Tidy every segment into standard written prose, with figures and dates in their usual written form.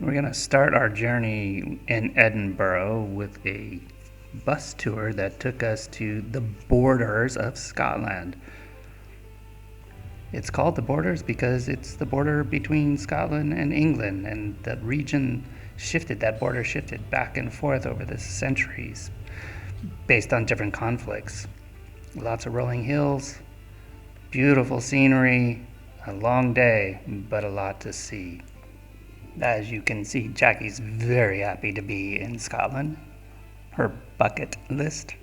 We're going to start our journey in Edinburgh with a bus tour that took us to the borders of Scotland. It's called the borders because it's the border between Scotland and England, and that border shifted back and forth over the centuries based on different conflicts. Lots of rolling hills, beautiful scenery, a long day, but a lot to see. As you can see, Jackie's very happy to be in Scotland. Her bucket list.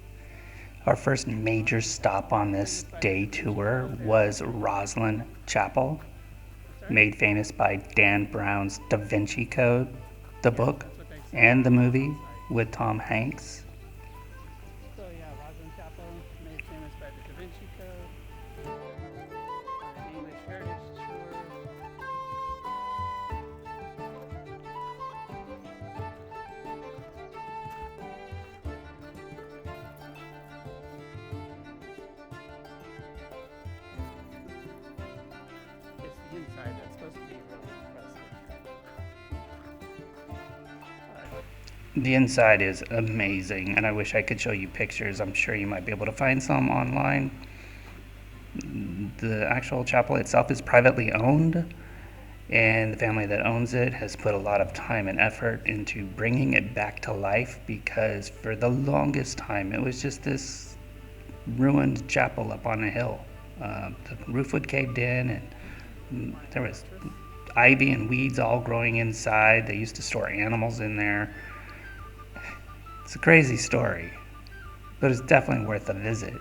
Our first major stop on this day tour was Rosslyn Chapel, made famous by Dan Brown's Da Vinci Code, the book, and the movie with Tom Hanks. So yeah, Rosslyn Chapel, made famous by the Da Vinci Code, an English heritage tour. It's the inside that's supposed to be really impressive. The inside is amazing, and I wish I could show you pictures. I'm sure you might be able to find some online. The actual chapel itself is privately owned, and the family that owns it has put a lot of time and effort into bringing it back to life, because for the longest time it was just this ruined chapel up on a hill. The roof would caved in, and there was ivy and weeds all growing inside. They used to store animals in there. It's a crazy story, but it's definitely worth a visit.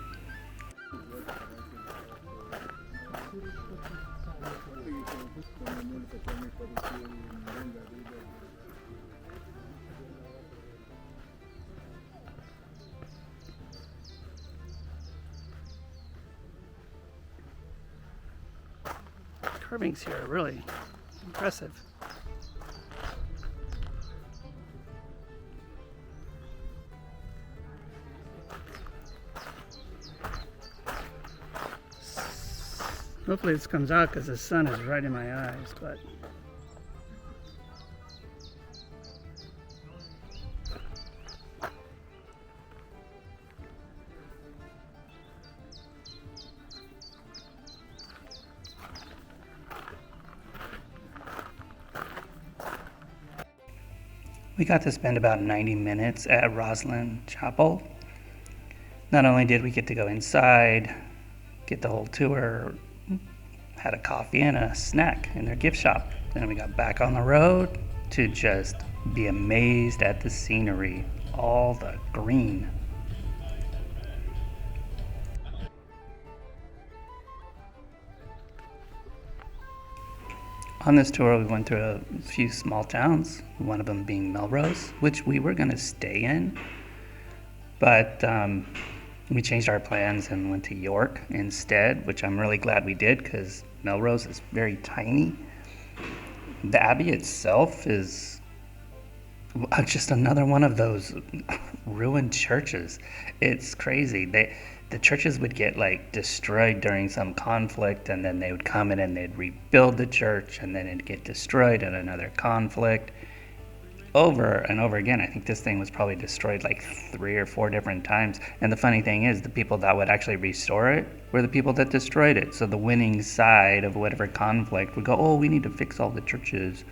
Carvings here are really impressive. Hopefully this comes out because the sun is right in my eyes, but We got to spend about 90 minutes at Rosslyn Chapel. Not only did we get to go inside, get the whole tour, had a coffee and a snack in their gift shop. Then we got back on the road to just be amazed at the scenery, all the green. On this tour, we went through a few small towns, one of them being Melrose, which we were going to stay in, but we changed our plans and went to York instead, which I'm really glad we did because Melrose is very tiny. The Abbey itself is just another one of those ruined churches. It's crazy. The churches would get like destroyed during some conflict, and then they would come in and they'd rebuild the church, and then it'd get destroyed in another conflict. Over and over again. I think this thing was probably destroyed like 3 or 4 different times. And the funny thing is, the people that would actually restore it were the people that destroyed it. So the winning side of whatever conflict would go, oh, we need to fix all the churches.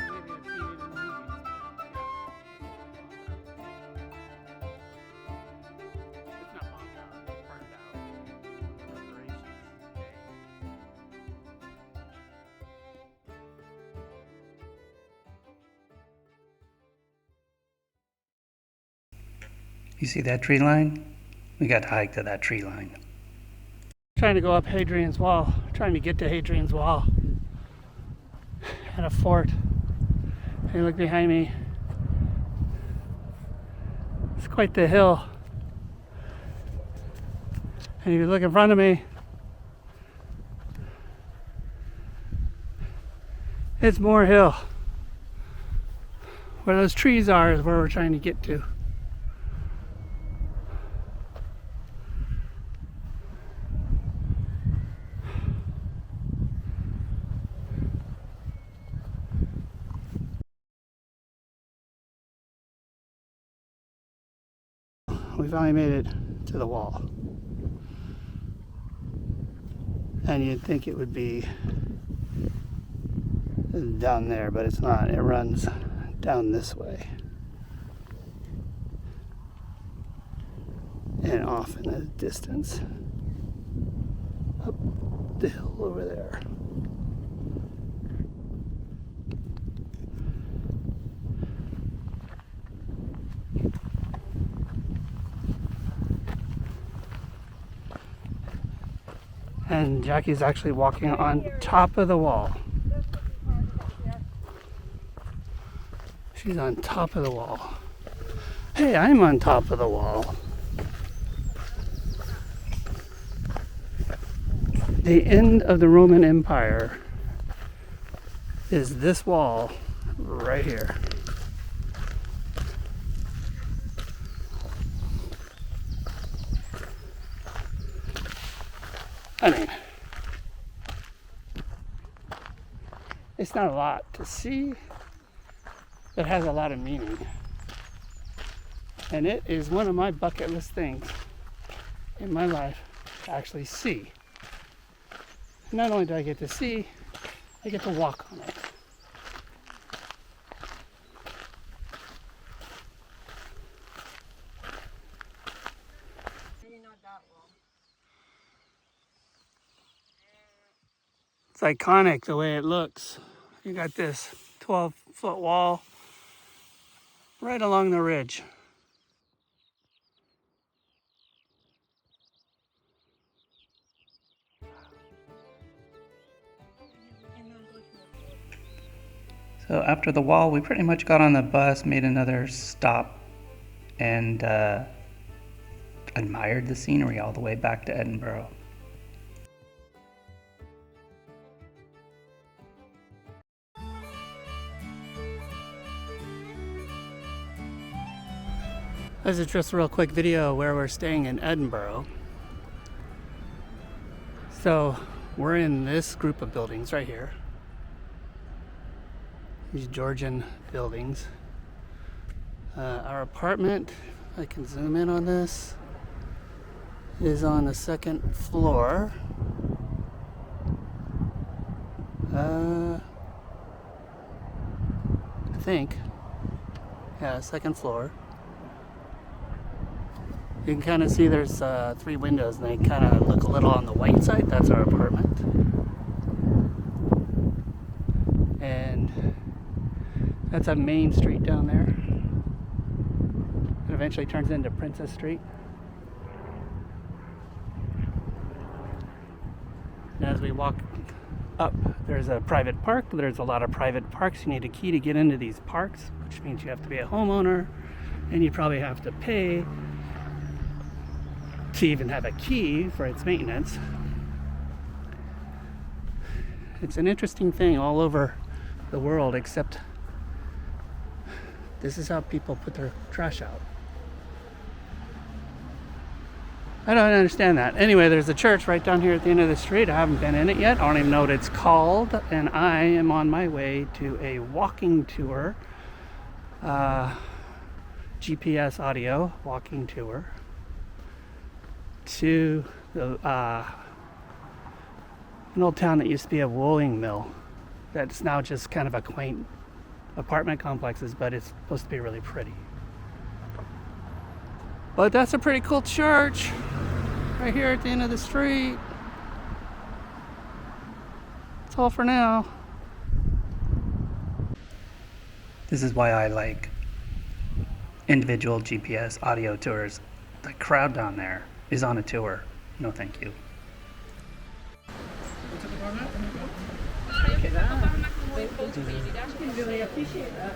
maybe I've seen it in the movies. It's not bombed out, it's burned out. Reparations. You see that tree line? We got to hike to that tree line. Trying to go up Hadrian's Wall, trying to get to Hadrian's Wall and a fort. And you look behind me, it's quite the hill. And if you look in front of me, it's more hill. Where those trees are is where we're trying to get to. we finally made it to the wall. And you'd think it would be down there, but it's not. It runs down this way and off in the distance up the hill over there. And Jackie's actually walking on top of the wall. She's on top of the wall. Hey, I'm on top of the wall. The end of the Roman Empire is this wall right here. I mean, it's not a lot to see, but has a lot of meaning. And it is one of my bucket list things in my life to actually see. Not only do I get to see, I get to walk on it. It's iconic the way it looks. You got this 12-foot wall right along the ridge. So after the wall, we pretty much got on the bus, made another stop, and admired the scenery all the way back to Edinburgh. This is just a real quick video where we're staying in Edinburgh. So we're in this group of buildings right here. These Georgian buildings. Our apartment, I can zoom in on this, is on the second floor. I think. Yeah, second floor. You can kind of see there's 3 windows and they kind of look a little on the white side. That's our apartment. And that's a main street down there. It eventually turns into Princess Street. And as we walk up, there's a private park. There's a lot of private parks. You need a key to get into these parks, which means you have to be a homeowner and you probably have to pay to even have a key for its maintenance. It's an interesting thing all over the world, except this is how people put their trash out. I don't understand that. Anyway, there's a church right down here at the end of the street. I haven't been in it yet. I don't even know what it's called. And I am on my way to a walking tour. GPS audio walking tour to the, an old town that used to be a wooling mill that's now just kind of a quaint apartment complexes, but it's supposed to be really pretty. But that's a pretty cool church right here at the end of the street. That's all for now. This is why I like individual GPS audio tours. The crowd down there is on a tour. No, thank you. Really appreciate that.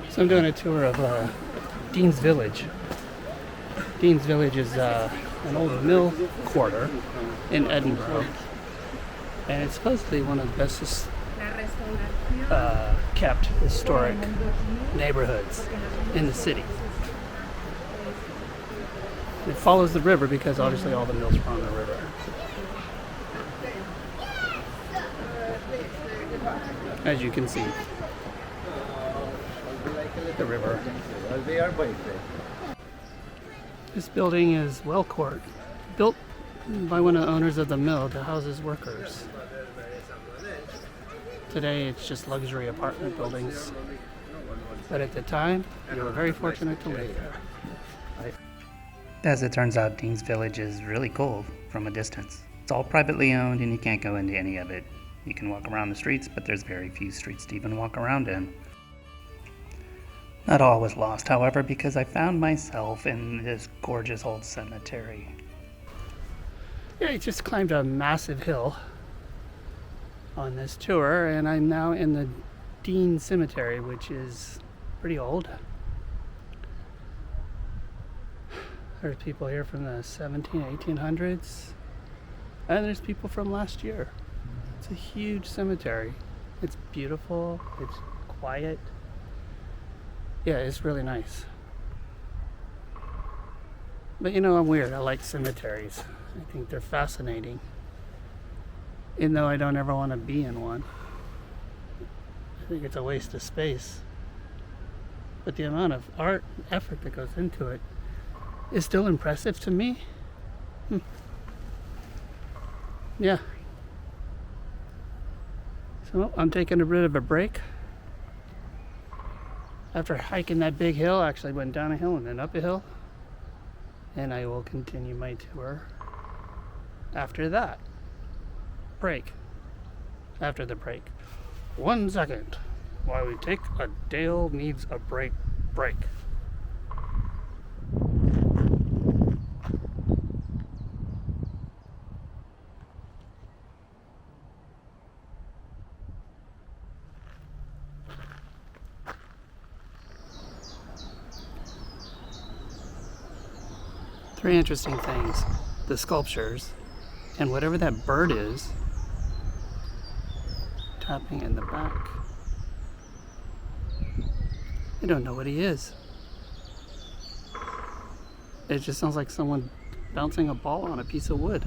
So I'm doing a tour of Dean's Village. Dean's Village is an old mill quarter in Edinburgh, and it's supposedly one of the best kept historic neighborhoods in the city. It follows the river because obviously all the mills are on the river. As you can see, the river. This building is Well Court, built by one of the owners of the mill to house his workers. Today it's just luxury apartment buildings, but at the time you were very fortunate to live there. As it turns out, Dean's Village is really cool from a distance. It's all privately owned and you can't go into any of it. You can walk around the streets, but there's very few streets to even walk around in. Not all was lost, however, because I found myself in this gorgeous old cemetery. Yeah, I just climbed a massive hill on this tour, and I'm now in the Dean Cemetery, which is pretty old. There's people here from the 1800s, and there's people from last year. It's a huge cemetery. It's beautiful, it's quiet. Yeah, it's really nice. But you know, I'm weird. I like cemeteries. I think they're fascinating. Even though I don't ever want to be in one. I think it's a waste of space. But the amount of art and effort that goes into it is still impressive to me. Yeah. So I'm taking a bit of a break. After hiking that big hill, I actually went down a hill and then up a hill. And I will continue my tour after that. Break. After the break. 1 second. While we take a Dale needs a break. Break. Three interesting things. The sculptures and whatever that bird is tapping in the back. I don't know what he is. It just sounds like someone bouncing a ball on a piece of wood.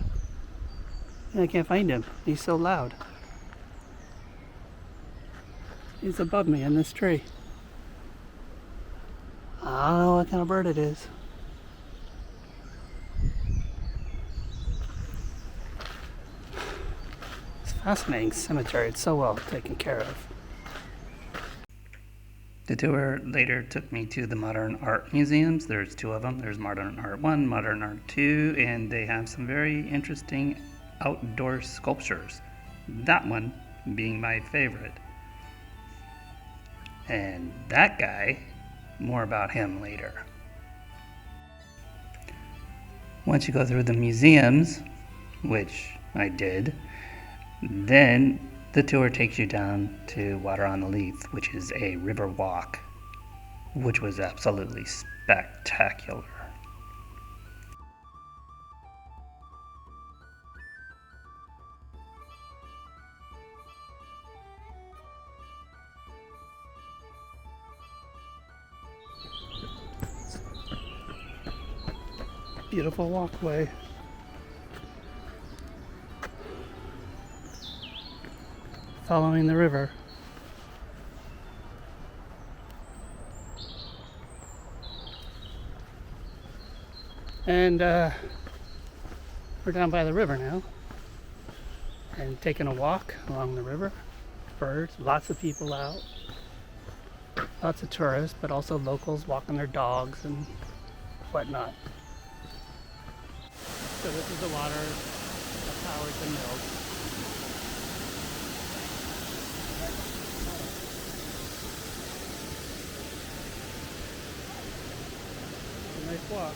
And I can't find him. He's so loud. He's above me in this tree. I don't know what kind of bird it is. It's a fascinating cemetery. It's so well taken care of. The tour later took me to the Modern Art Museums. There's two of them. There's Modern Art 1, Modern Art 2, and they have some very interesting outdoor sculptures. That one being my favorite. And that guy, more about him later. Once you go through the museums, which I did, then the tour takes you down to Water on the Leith, which is a river walk, which was absolutely spectacular. Beautiful walkway. Following the river. And we're down by the river now and taking a walk along the river. Birds, lots of people out, lots of tourists, but also locals walking their dogs and whatnot. So this is the water that powers the mills. Nice walk.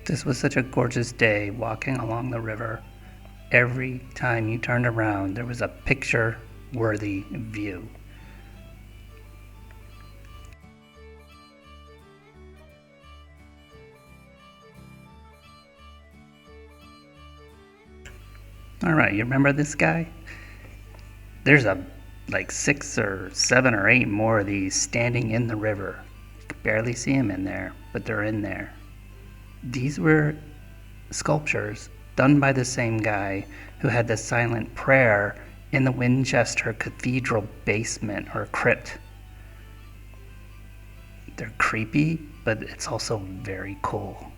This was such a gorgeous day walking along the river. Every time you turned around, there was a picture-worthy view. All right, you remember this guy? There's like 6 or 7 or 8 more of these standing in the river. You can barely see them in there, but they're in there. These were sculptures done by the same guy who had the silent prayer in the Winchester Cathedral basement or crypt. They're creepy, but it's also very cool.